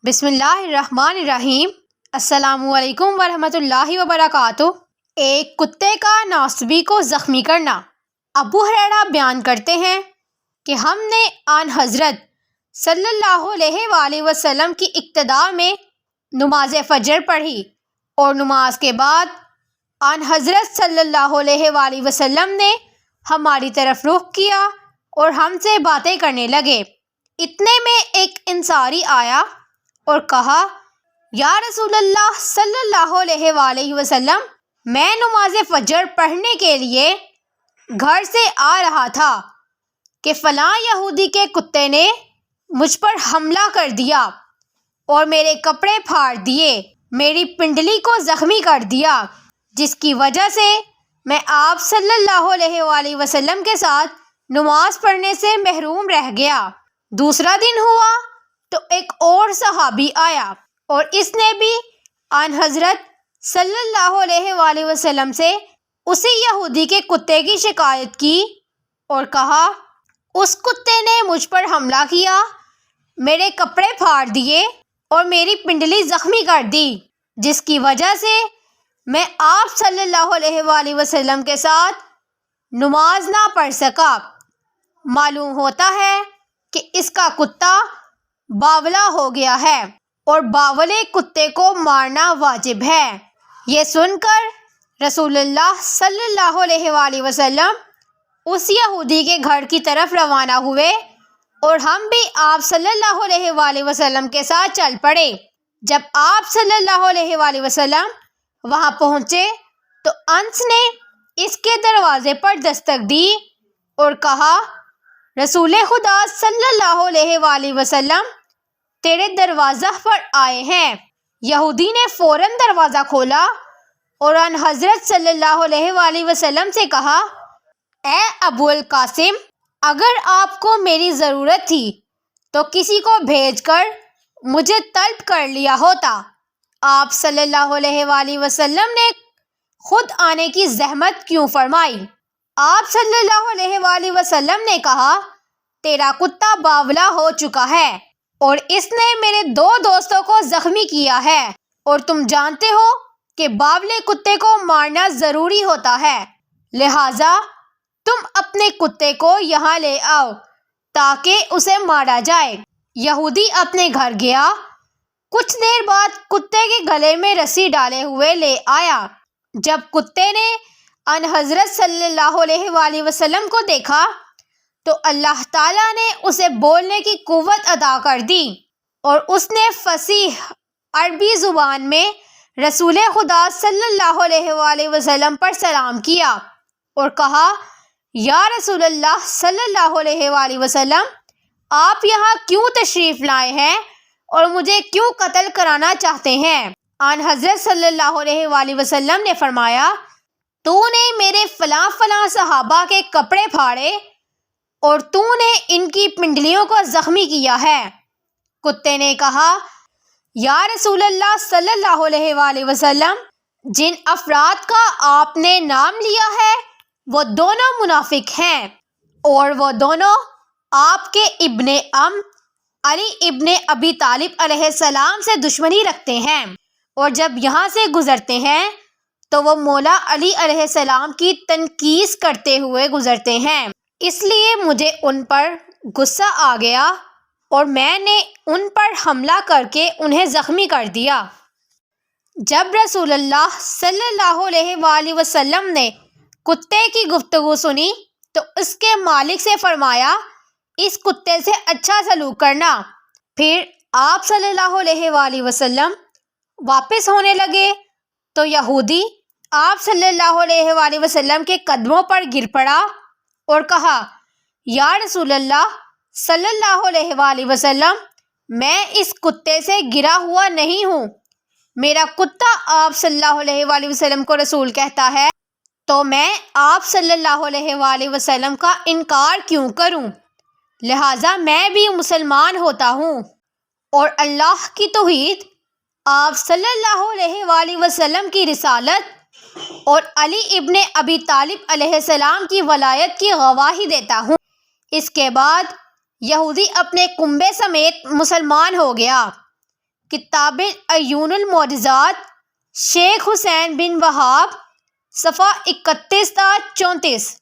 بسم اللہ الرحمن الرحیم۔ السلام علیکم ورحمۃ اللہ وبرکاتہ۔ ایک کتے کا ناصبی کو زخمی کرنا۔ ابو ہریرہ بیان کرتے ہیں کہ ہم نے آن حضرت صلی اللہ علیہ وآلہ وسلم کی اقتداء میں نماز فجر پڑھی اور نماز کے بعد آن حضرت صلی اللہ علیہ وآلہ وسلم نے ہماری طرف رخ کیا اور ہم سے باتیں کرنے لگے۔ اتنے میں ایک انصاری آیا اور کہا، یا رسول اللہ صلی اللہ علیہ وآلہ وسلم، میں نماز فجر پڑھنے کے لیے گھر سے آ رہا تھا کہ فلاں یہودی کے کتے نے مجھ پر حملہ کر دیا اور میرے کپڑے پھاڑ دیے، میری پنڈلی کو زخمی کر دیا، جس کی وجہ سے میں آپ صلی اللہ علیہ وآلہ وسلم کے ساتھ نماز پڑھنے سے محروم رہ گیا۔ دوسرا دن ہوا تو ایک اور صحابی آیا اور اس نے بھی آن حضرت صلی اللہ علیہ وآلہ وسلم سے اسی یہودی کے کتے کی شکایت کی اور کہا، اس کتے نے مجھ پر حملہ کیا، میرے کپڑے پھاڑ دیے اور میری پنڈلی زخمی کر دی، جس کی وجہ سے میں آپ صلی اللہ علیہ وآلہ وسلم کے ساتھ نماز نہ پڑھ سکا۔ معلوم ہوتا ہے کہ اس کا کتا باولا ہو گیا ہے اور باولے کتے کو مارنا واجب ہے۔ یہ سن کر رسول اللہ صلی اللہ علیہ وآلہ وسلم اس یہودی کے گھر کی طرف روانہ ہوئے اور ہم بھی آپ صلی اللہ علیہ وآلہ وسلم کے ساتھ چل پڑے۔ جب آپ صلی اللہ علیہ وآلہ وسلم وہاں پہنچے تو انس نے اس کے دروازے پر دستک دی اور کہا، رسول خدا صلی اللہ علیہ وآلہ وسلم تیرے دروازہ پر آئے ہیں۔ یہودی نے فوراً دروازہ کھولا اور آن حضرت صلی اللہ علیہ وآلہ وسلم سے کہا، اے ابو القاسم، اگر آپ کو میری ضرورت تھی تو کسی کو بھیج کر مجھے طلب کر لیا ہوتا۔ آپ صلی اللہ علیہ وآلہ وسلم نے خود آنے کی زحمت کیوں فرمائی؟ آپ صلی اللہ علیہ وآلہ وسلم نے کہا، تیرا کتا باولا ہو چکا ہے اور اس نے میرے 2 دوستوں کو زخمی کیا ہے، اور تم جانتے ہو کہ باولے کتے کو مارنا ضروری ہوتا ہے، لہٰذا تم اپنے کتے کو یہاں لے آؤ تاکہ اسے مارا جائے۔ یہودی اپنے گھر گیا، کچھ دیر بعد کتے کے گلے میں رسی ڈالے ہوئے لے آیا۔ جب کتے نے ان حضرت صلی اللہ علیہ وآلہ وسلم کو دیکھا تو اللہ تعالیٰ نے اسے بولنے کی قوت عطا کر دی اور اس نے فصیح عربی زبان میں رسول خدا صلی اللہ علیہ وآلہ وسلم پر سلام کیا اور کہا، یا رسول اللہ صلی اللہ علیہ وآلہ وسلم، آپ یہاں کیوں تشریف لائے ہیں اور مجھے کیوں قتل کرانا چاہتے ہیں؟ آن حضرت صلی اللہ علیہ وآلہ وسلم نے فرمایا، تو نے میرے فلاں فلاں صحابہ کے کپڑے پھاڑے اور تو نے ان کی پنڈلیوں کو زخمی کیا ہے۔ کتے نے کہا، یا رسول اللہ صلی اللہ علیہ وآلہ وسلم، جن افراد کا آپ نے نام لیا ہے وہ دونوں منافق ہیں اور وہ دونوں آپ کے ابن عم علی ابن ابی طالب علیہ السلام سے دشمنی رکھتے ہیں، اور جب یہاں سے گزرتے ہیں تو وہ مولا علی علیہ السلام کی تنقید کرتے ہوئے گزرتے ہیں، اس لیے مجھے ان پر غصہ آ گیا اور میں نے ان پر حملہ کر کے انہیں زخمی کر دیا۔ جب رسول اللہ صلی اللہ علیہ وآلہ وسلم نے کتے کی گفتگو سنی تو اس کے مالک سے فرمایا، اس کتے سے اچھا سلوک کرنا۔ پھر آپ صلی اللہ علیہ وآلہ وسلم واپس ہونے لگے تو یہودی آپ صلی اللہ علیہ وآلہ وسلم کے قدموں پر گر پڑا اور کہا، یا رسول اللہ صلی اللہ علیہ وآلہ وسلم، میں اس کتے سے گرا ہوا نہیں ہوں، میرا کتا آپ صلی اللہ علیہ وآلہ وسلم کو رسول کہتا ہے تو میں آپ صلی اللہ علیہ وآلہ وسلم کا انکار کیوں کروں؟ لہٰذا میں بھی مسلمان ہوتا ہوں اور اللہ کی توحید، آپ صلی اللہ علیہ وآلہ وسلم کی رسالت اور علی ابن ابی طالب علیہ السلام کی ولایت کی گواہی دیتا ہوں۔ اس کے بعد یہودی اپنے کنبے سمیت مسلمان ہو گیا۔ کتاب عیون المعجزات شیخ حسین بن وہاب، صفحہ 31 تا 34۔